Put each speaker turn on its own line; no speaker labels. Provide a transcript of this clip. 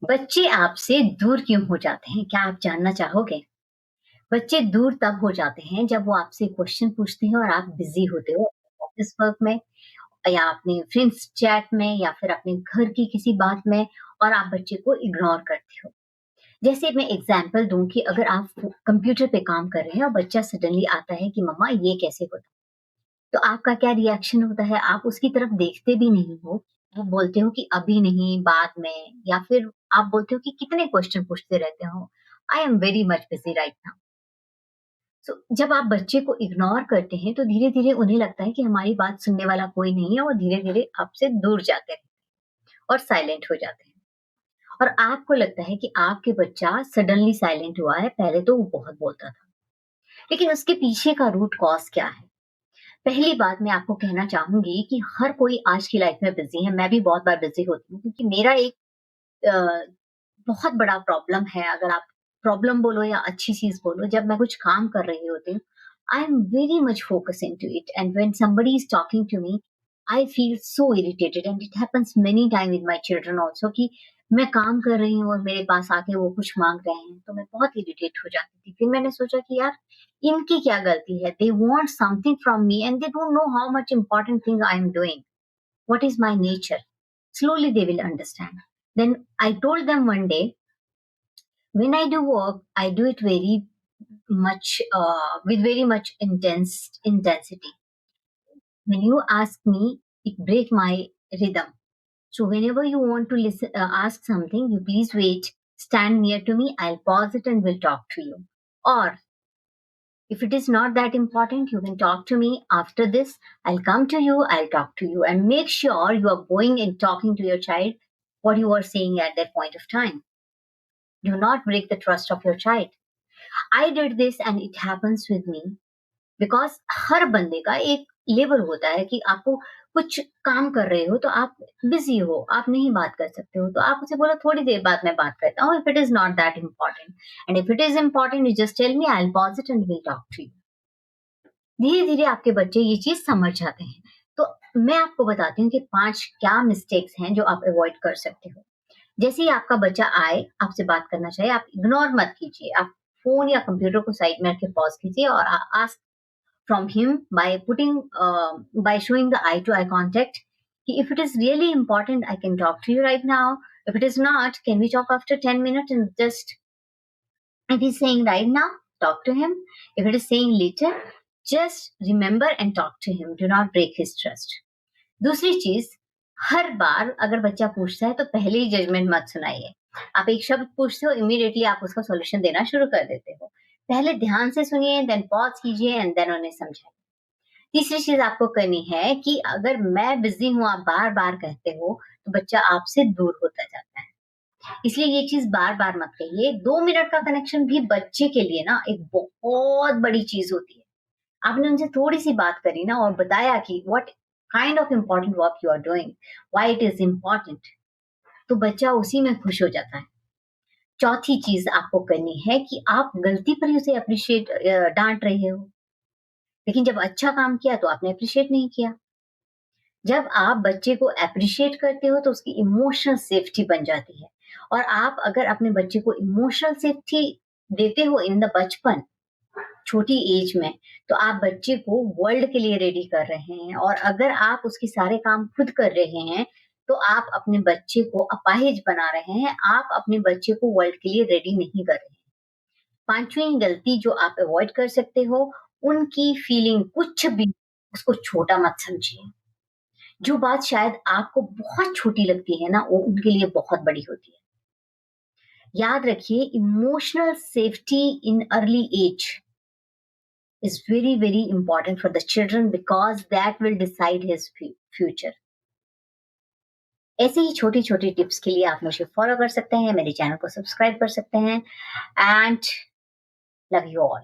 बच्चे आपसे दूर क्यों हो जाते हैं? क्या आप जानना चाहोगे? बच्चे दूर तब हो जाते हैं जब वो आपसे क्वेश्चन पूछते हैं और आप बिज़ी होते हो ऑफ़िस वर्क में या अपने फ्रेंड्स चैट में या फिर अपने घर की किसी बात में और आप बच्चे को इग्नोर करते हो। जैसे मैं एग्ज़ाम्पल दूँ कि अगर आप कंप्यूटर पे काम कर रहे हैं और बच्चा सडनली आता है कि मम्मा ये कैसे होता है? तो आपका क्या रिएक्शन होता है? आप उसकी तरफ देखते भी नहीं हो। आप बोलते हो कि अभी नहीं, बाद में या फिर आप बोलते हो कि कितने क्वेश्चन पूछते रहते हो? I am very much busy right now. So जब आप बच्चे को इग्नोर करते हैं, तो धीरे-धीरे उन्हें लगता है कि हमारी बात सुनने वाला कोई नहीं है और धीरे-धीरे आपसे दूर जाते हैं और साइलेंट हो जाते हैं। और आपको लगता है कि आपके बच्चा सडनली साइलेंट हुआ है, पहले तो वो बहुत बोलता था। लेकिन उसके पीछे का रूट कॉज़ क्या है? पहली बात मैं आपको कहना चाहूँगी कि हर कोई आज की लाइफ़ में बिज़ी है, मैं भी बहुत बार बिज़ी होती हूँ क्योंकि मेरा एक अ, बहुत बड़ा प्रॉब्लम है अगर आप प्रॉब्लम बोलो या अच्छी चीज़ बोलो, जब मैं कुछ काम कर रही होती हूँ, I am very much focus into it and when somebody is talking to me, I feel so irritated and it happens many time with my children also कि मैं काम कर रही हूँ और मेरे पास आके वो कुछ माँग रहे हैं, तो मैं बहुत इरिटेट हो जाती थी। फिर मैंने सोचा कि यार, इनकी क्या गलती है? They want something from me and they don't know how much important thing I am doing. What is my nature? Slowly they will understand. Then I told them one day, when I do work, I do it very much with very much intensity. When you ask me, it break my rhythm. So whenever you want to listen, ask something, you please wait, stand near to me. I'll pause it and will talk to you. Or if it is not that important, you can talk to me after this. I'll come to you, I'll talk to you, and make sure you are going and talking to your child what you are saying at that point of time. Do not break the trust of your child. I did this and it happens with me because हर बंदे का एक level होता है कि आपको कुछ काम कर रहे हो तो आप बिज़ी हो, आप नहीं बात कर सकते हो, तो आप उसे बोलो थोड़ी देर बाद मैं बात करता हूँ, if it is not that important and if it is important you just tell me I will pause it and will talk to you. धीरे-धीरे आपके बच्चे ये चीज़ समझ जाते हैं। तो मैं आपको बताती हूँ कि 5 क्या मिस्टेक्स हैं जो आप अवॉइड कर सकते हो। जैसे ही आपका बच्चा आए, आपसे बात करना चाहे, आप इग्नोर मत कीजिए। आप फ़ोन या कंप्यूटर को साइड में रख के पॉज़ कीजिए और ask from him by putting by showing the eye to eye contact. If it is really important, I can talk to you right now. If it is not, can we talk after 10 minutes and just if he's saying right now, talk to him. If it is saying later, just remember and talk to him. Do not break his trust. दूसरी चीज, हर बार अगर बच्चा पूछता है तो पहले ही judgement मत सुनाइए। आप एक शब्द पूछते हो, इमीडिएटली आप उसका सॉल्यूशन देना शुरू कर देते हो। पहले ध्यान से सुनिए, देन पॉज कीजिए एंड देन उन्हें समझाइए। तीसरी चीज आपको करनी है कि अगर मैं बिजी हूँ आप बार बार कहते हो तो बच्चा आपसे दूर होता जाता है। इसलिए ये चीज बार बार मत कहिए। 2 मिनट का कनेक्शन भी बच्चे के लिए ना एक बहुत बड़ी चीज होती है। आपने उनसे थोड़ी सी बात करी ना और बताया कि what kind of important work you are doing, why it is important, तो बच्चा उसी में खुश हो जाता है। चौथी चीज आपको करनी है कि आप गलती पर ही उसे अप्रिशिएट डांट रहे हो, लेकिन जब अच्छा काम किया तो आपने अप्रिशिएट नहीं किया। जब आप बच्चे को एप्रिशिएट करते हो तो उसकी इमोशनल सेफ्टी बन जाती है। और आप अगर अपने बच्चे को इमोशनल सेफ्टी देते हो इन द बचपन, छोटी एज में, तो आप बच्चे को वर्ल्ड के लिए रेडी कर रहे हैं। और अगर आप उसके सारे काम खुद कर रहे हैं, तो आप अपने बच्चे को अपाहिज बना रहे हैं, आप अपने बच्चे को वर्ल्ड के लिए रेडी नहीं कर रहे हैं। पांचवी गलती जो आप अवॉइड कर सकते हो, उनकी फीलिंग कुछ भी उसको छोटा मत समझिए। जो बात शायद आपको बहुत छोटी लगती है ना, वो उनके लिए बहुत बड़ी होती है। याद रखिए, emotional safety in early age is very very important for the children because that will decide his future. ऐसी ही छोटी छोटी टिप्स के लिए आप मुझे फॉलो कर सकते हैं, मेरे चैनल को सब्सक्राइब कर सकते हैं एंड लव यू ऑल।